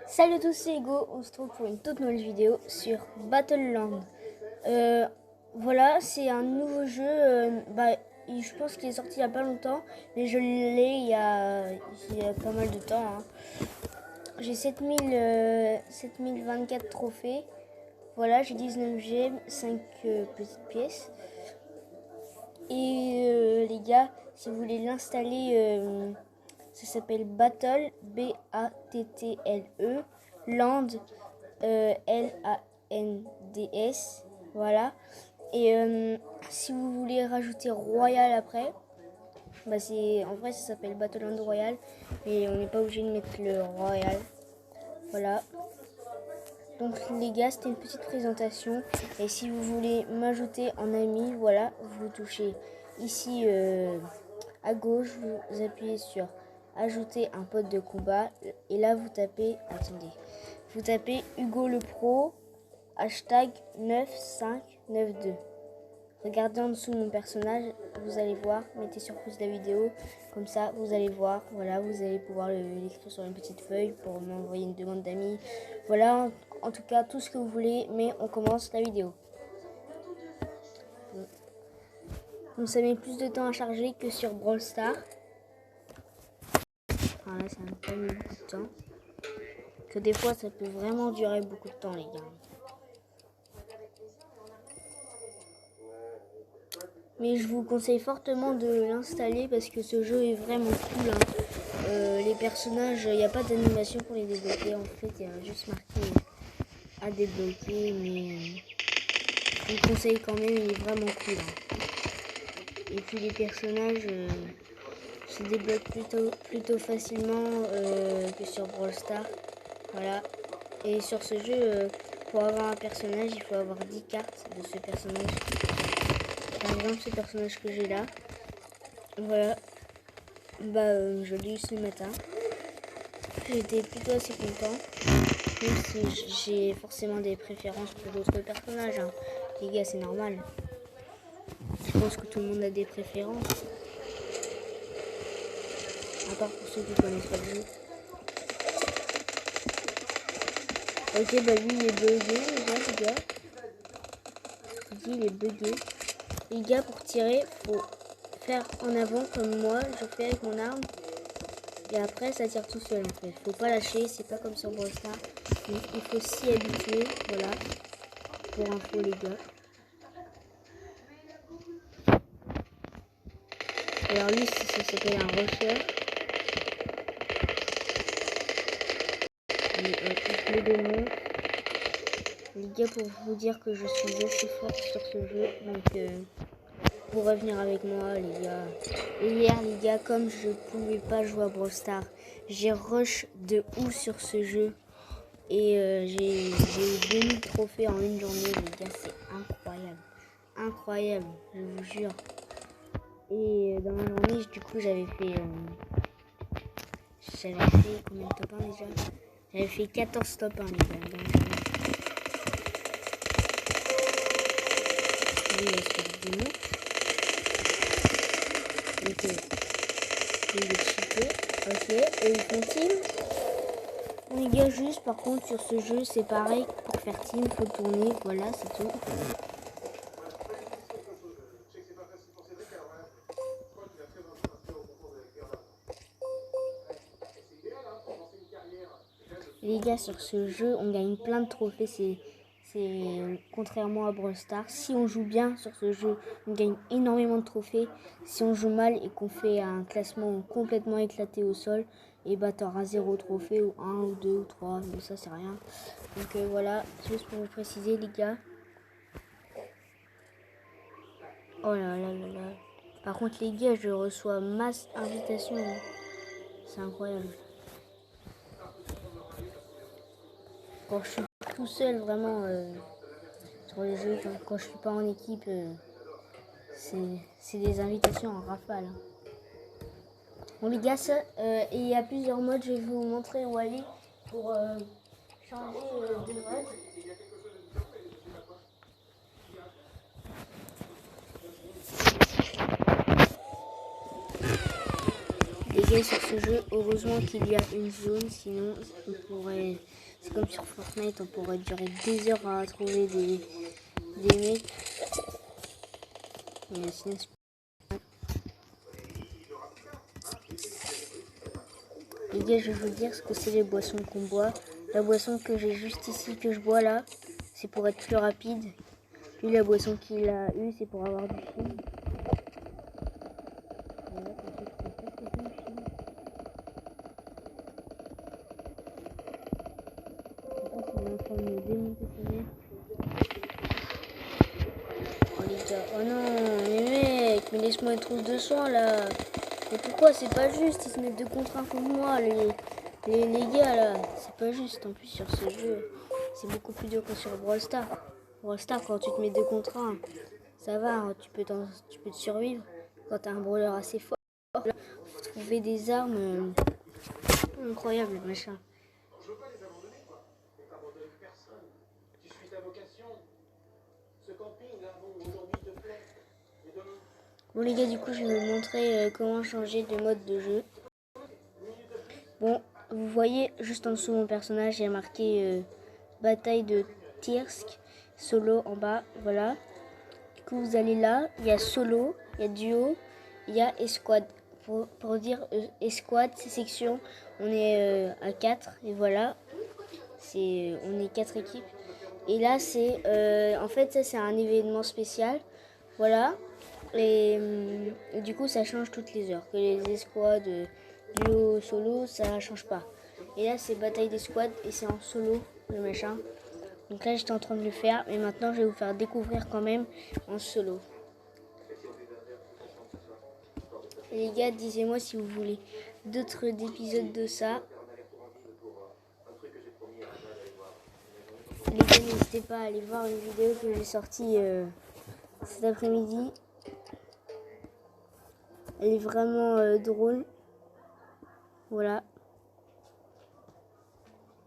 Salut à tous, c'est Ego, on se trouve pour une toute nouvelle vidéo sur Battleland. Voilà, c'est un nouveau jeu, je pense qu'il est sorti il n'y a pas longtemps, mais je l'ai il y a pas mal de temps. J'ai 7024 trophées, voilà, j'ai 19 gemmes, 5 petites pièces. Et les gars, si vous voulez l'installer, ça s'appelle Battle, B-A-T-T-L-E, Land, L-A-N-D-S, voilà. Et si vous voulez rajouter Royal après, en vrai ça s'appelle Battleland Royal, mais on n'est pas obligé de mettre le Royal, voilà. Donc les gars, c'était une petite présentation, et si vous voulez m'ajouter en ami, voilà, vous touchez ici à gauche, vous appuyez sur ajouter un pote de combat, et là vous tapez, vous tapez Hugo le Pro, hashtag 9592. Regardez en dessous mon personnage, vous allez voir, mettez sur pause la vidéo, comme ça vous allez voir, voilà, vous allez pouvoir l'écrire sur une petite feuille pour m'envoyer une demande d'amis. Voilà, en tout cas tout ce que vous voulez, mais on commence la vidéo. Donc ça met plus de temps à charger que sur Brawl Stars. Enfin là ça n'a pas mis beaucoup de temps. Que des fois ça peut vraiment durer beaucoup de temps les gars. Mais je vous conseille fortement de l'installer parce que ce jeu est vraiment cool. Les personnages, il n'y a pas d'animation pour les débloquer. En fait, il y a juste marqué à débloquer. Mais je vous conseille quand même, il est vraiment cool. Et puis les personnages se débloquent plutôt facilement que sur Brawl Stars. Voilà. Et sur ce jeu, pour avoir un personnage, il faut avoir 10 cartes de ce personnage. Par exemple, ce personnage que j'ai là, voilà, je l'ai eu ce matin. J'étais plutôt assez content, même si j'ai forcément des préférences pour d'autres personnages. Les gars, c'est normal. Je pense que tout le monde a des préférences, à part pour ceux qui connaissent pas le jeu. Ok, lui il est bugué, les gars. Il est bugué. Les gars, pour tirer, faut faire en avant comme moi, je fais avec mon arme. Et après, ça tire tout seul en fait. Faut pas lâcher, c'est pas comme sur Brawl Stars. Il faut s'y habituer, voilà. Pour info, les gars. Alors lui, ça s'appelle un rusher. Et je le démonte. Les gars, pour vous dire que je suis assez forte sur ce jeu, donc pour revenir avec moi les gars. Et hier les gars, comme je pouvais pas jouer à Brawl Stars, j'ai rush de ouf sur ce jeu. Et j'ai eu 2000 trophées en une journée les gars, c'est incroyable. Incroyable, je vous jure. Et dans ma journée, du coup j'avais fait combien de top 1 déjà? J'avais fait 14 top 1 les gars dans ma journée. Ok, il est cheaté. Ok, et ils font team. Les gars, juste par contre sur ce jeu c'est pareil, pour faire team faut tourner, voilà c'est tout. Les gars, sur ce jeu on gagne plein de trophées, c'est contrairement à Brawl Stars. Si on joue bien sur ce jeu, on gagne énormément de trophées. Si on joue mal et qu'on fait un classement complètement éclaté au sol, et t'auras 0 trophée ou 1 ou 2 ou 3, mais ça c'est rien. Donc voilà, juste pour vous préciser les gars. Oh là là là là. Par contre les gars, je reçois masse invitations. C'est incroyable. Quand je suis tout seul vraiment sur les jeux, quand je suis pas en équipe, c'est des invitations en rafale. Bon les gars, et il y a plusieurs modes, je vais vous montrer où aller pour changer de mode. Les gars, sur ce jeu, heureusement qu'il y a une zone, sinon on pourrait, c'est comme sur Fortnite, on pourrait durer des heures à trouver des mecs. Mais sinon, les gars, je vais vous dire ce que c'est les boissons qu'on boit. La boisson que j'ai juste ici, que je bois là, c'est pour être plus rapide. Puis la boisson qu'il a eue, c'est pour avoir du film. Oh les gars, oh non, mais mec, mais laisse-moi une trousse de soin là. Mais pourquoi c'est pas juste, ils se mettent de contre un contre moi, les gars là. C'est pas juste, en plus sur ce jeu, c'est beaucoup plus dur que sur Brawl Stars. Brawl Stars, quand tu te mets 2 contre 1, ça va, hein, tu peux te survivre. Quand t'as un brawler assez fort, là, faut trouver des armes incroyables, machin. Je veux pas les abandonner, quoi. Mais t'abandonnes personne. Tu suis ta vocation. Ce camping, là, bon, aujourd'hui te plaît. Et demain. Bon les gars, du coup, je vais vous montrer comment changer de mode de jeu. Bon, vous voyez, juste en dessous de mon personnage, il y a marqué bataille de Tirsk, solo en bas, voilà. Du coup, vous allez là, il y a solo, il y a duo, il y a escouade. Pour dire escouade, c'est section, on est à 4, et voilà, on est 4 équipes. Et là, en fait, ça c'est un événement spécial, voilà. Et du coup, ça change toutes les heures. Que les escouades, duo, solo, ça change pas. Et là, c'est bataille d'escouade et c'est en solo, le machin. Donc là, j'étais en train de le faire, mais maintenant, je vais vous faire découvrir quand même en solo. Et les gars, disez-moi si vous voulez d'autres épisodes de ça. Les gars, n'hésitez pas à aller voir une vidéo que j'ai sortie cet après-midi. Elle est vraiment drôle. Voilà.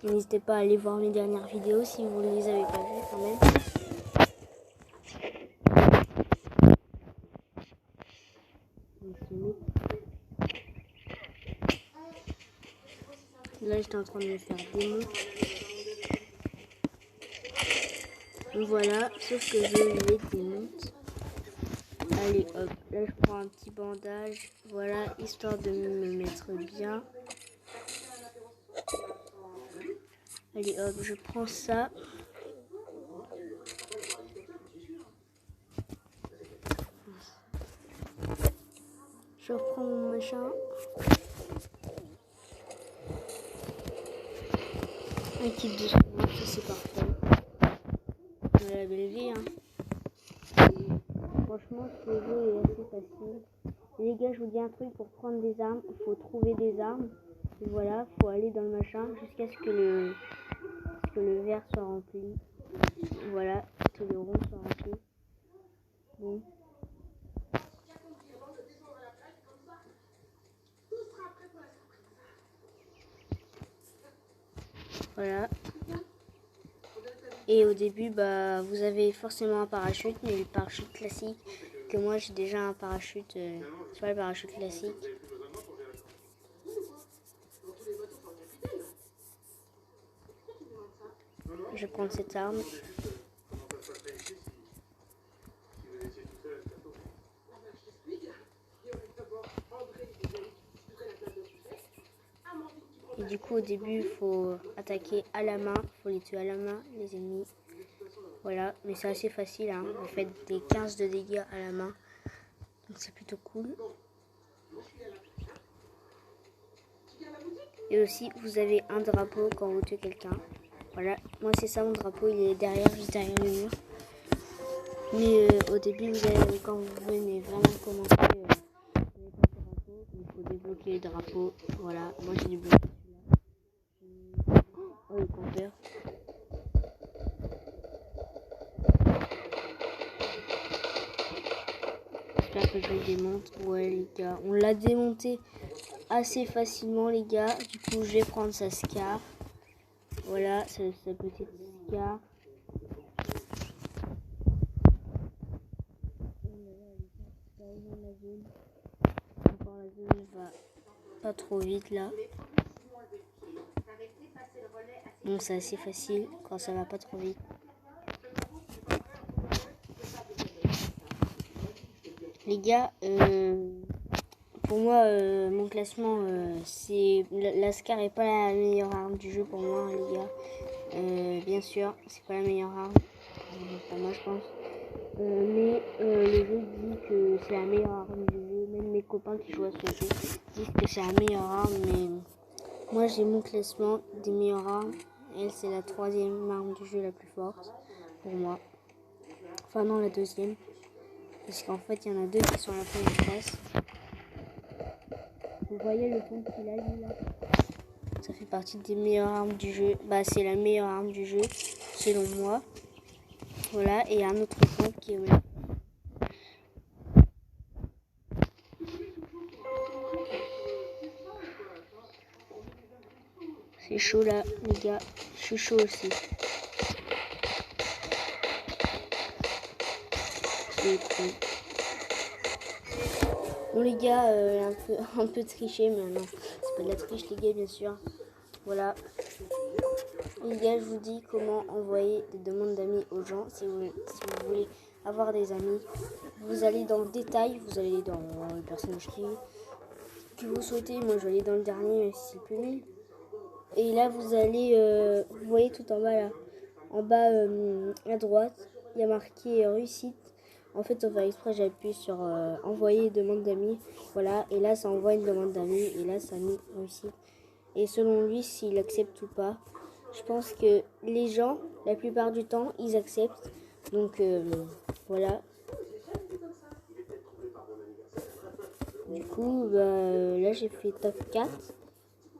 N'hésitez pas à aller voir mes dernières vidéos si vous ne les avez pas vues quand même. Là, j'étais en train de me faire démon. Voilà, sauf que je les démonte. Allez, hop, là je prends un petit bandage. Voilà, histoire de me mettre bien. Allez, hop, je prends ça. Je reprends mon machin. Un kit de secours, c'est parfait. La belle vie, hein. Franchement, ce jeu est assez facile. Et les gars, je vous dis un truc, pour prendre des armes, il faut trouver des armes. Et voilà, il faut aller dans le machin jusqu'à ce que le verre soit rempli. Voilà, que le rond soit rempli. Bon. Voilà. Et au début, bah, vous avez forcément un parachute, mais le parachute classique, que moi j'ai déjà un parachute, tu vois, le parachute classique. Je vais prendre cette arme. Et du coup, au début, il faut attaquer à la main. Il faut les tuer à la main, les ennemis. Voilà, mais c'est assez facile. Hein. Vous faites des 15 de dégâts à la main. Donc c'est plutôt cool. Et aussi, vous avez un drapeau quand vous tuez quelqu'un. Voilà, moi c'est ça mon drapeau. Il est derrière, juste derrière le mur. Mais au début, quand vous venez vraiment commencer, vous n'avez pas de drapeau. Il faut débloquer le drapeau. Voilà, moi j'ai débloqué. Oh, le compteur. J'espère que je le démonte. Ouais, les gars, on l'a démonté assez facilement, les gars. Du coup, je vais prendre sa scar. Voilà, sa petite scar. Encore la zone va pas trop vite là. Donc c'est assez facile quand ça va pas trop vite. Les gars, pour moi, mon classement, c'est la Scar est pas la meilleure arme du jeu pour moi, les gars. Bien sûr, c'est pas la meilleure arme. Pour moi, je pense. Mais le jeu dit que c'est la meilleure arme du jeu. Même mes copains qui jouent à ce jeu disent que c'est la meilleure arme. Mais moi, j'ai mon classement des meilleures armes. Elle, c'est la 3e arme du jeu la plus forte pour moi. Enfin, non, la 2e. Parce qu'en fait, il y en a 2 qui sont à la première place. Vous voyez le pompe qu'il a, lui, là? Ça fait partie des meilleures armes du jeu. Bah, c'est la meilleure arme du jeu, selon moi. Voilà, et un autre pompe qui est là. C'est chaud là, les gars. Je suis chaud aussi. C'est cool. Bon les gars, un peu triché, mais non, c'est pas de la triche les gars, bien sûr. Voilà. Les gars, je vous dis comment envoyer des demandes d'amis aux gens. Si vous voulez avoir des amis, vous allez dans détail, vous allez dans le personnage que vous souhaitez. Moi, je vais aller dans le dernier, si c'est le plus nul. Et là, vous allez, vous voyez tout en bas là, en bas à droite, il y a marqué réussite. En fait, on va exprès, j'appuie sur envoyer demande d'amis. Voilà, et là, ça envoie une demande d'amis. Et là, ça a mis réussite. Et selon lui, s'il accepte ou pas. Je pense que les gens, la plupart du temps, ils acceptent. Donc, voilà. Du coup, là, j'ai fait top 4.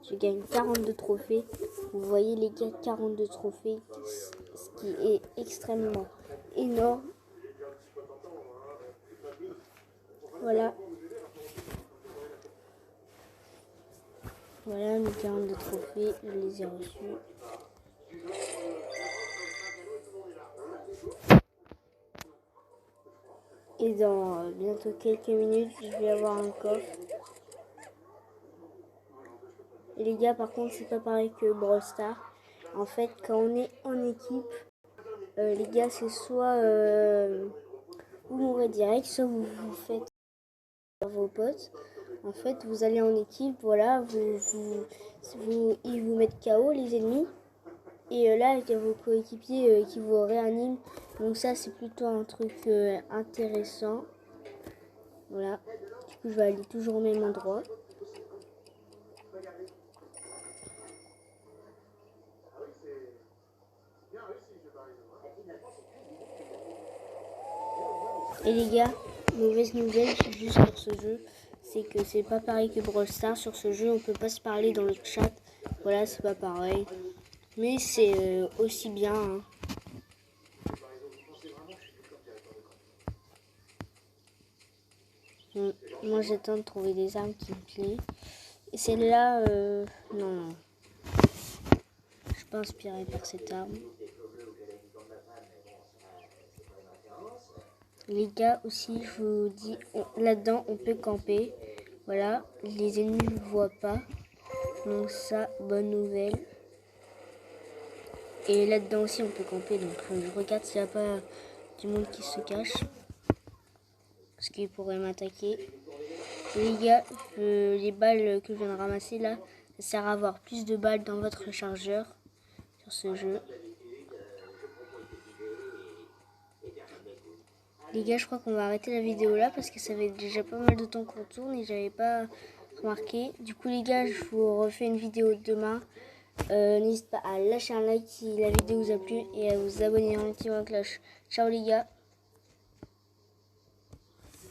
Je gagne 42 trophées. Vous voyez, les gars, 42 trophées. Ce qui est extrêmement énorme. Voilà. Voilà mes 42 trophées, je les ai reçus. Et dans bientôt quelques minutes, je vais avoir un coffre. Et les gars, par contre, c'est pas pareil que Brawl Stars. En fait, quand on est en équipe, les gars, c'est soit vous mourrez direct, soit vous faites vos potes. En fait, vous allez en équipe, voilà, ils vous mettent KO les ennemis. Et là, il y a vos coéquipiers qui vous réaniment. Donc ça, c'est plutôt un truc intéressant. Voilà. Du coup, je vais aller toujours au même endroit. Et les gars, mauvaise nouvelle juste pour ce jeu, c'est que c'est pas pareil que Brawl Stars. Sur ce jeu, on peut pas se parler dans le chat. Voilà, c'est pas pareil. Mais c'est aussi bien. Hein. Moi, j'attends de trouver des armes qui me plaisent. Et celle-là, non. Je suis pas inspirée par cette arme. Les gars, aussi, je vous dis, là-dedans, on peut camper. Voilà, les ennemis ne vous voient pas. Donc ça, bonne nouvelle. Et là-dedans aussi, on peut camper. Donc je regarde s'il n'y a pas du monde qui se cache. Parce qu'il pourrait m'attaquer. Les gars, les balles que je viens de ramasser là, ça sert à avoir plus de balles dans votre chargeur sur ce jeu. Les gars, je crois qu'on va arrêter la vidéo là parce que ça fait déjà pas mal de temps qu'on tourne et j'avais pas remarqué. Du coup les gars, je vous refais une vidéo demain. N'hésitez pas à lâcher un like si la vidéo vous a plu et à vous abonner en activant la cloche. Ciao les gars.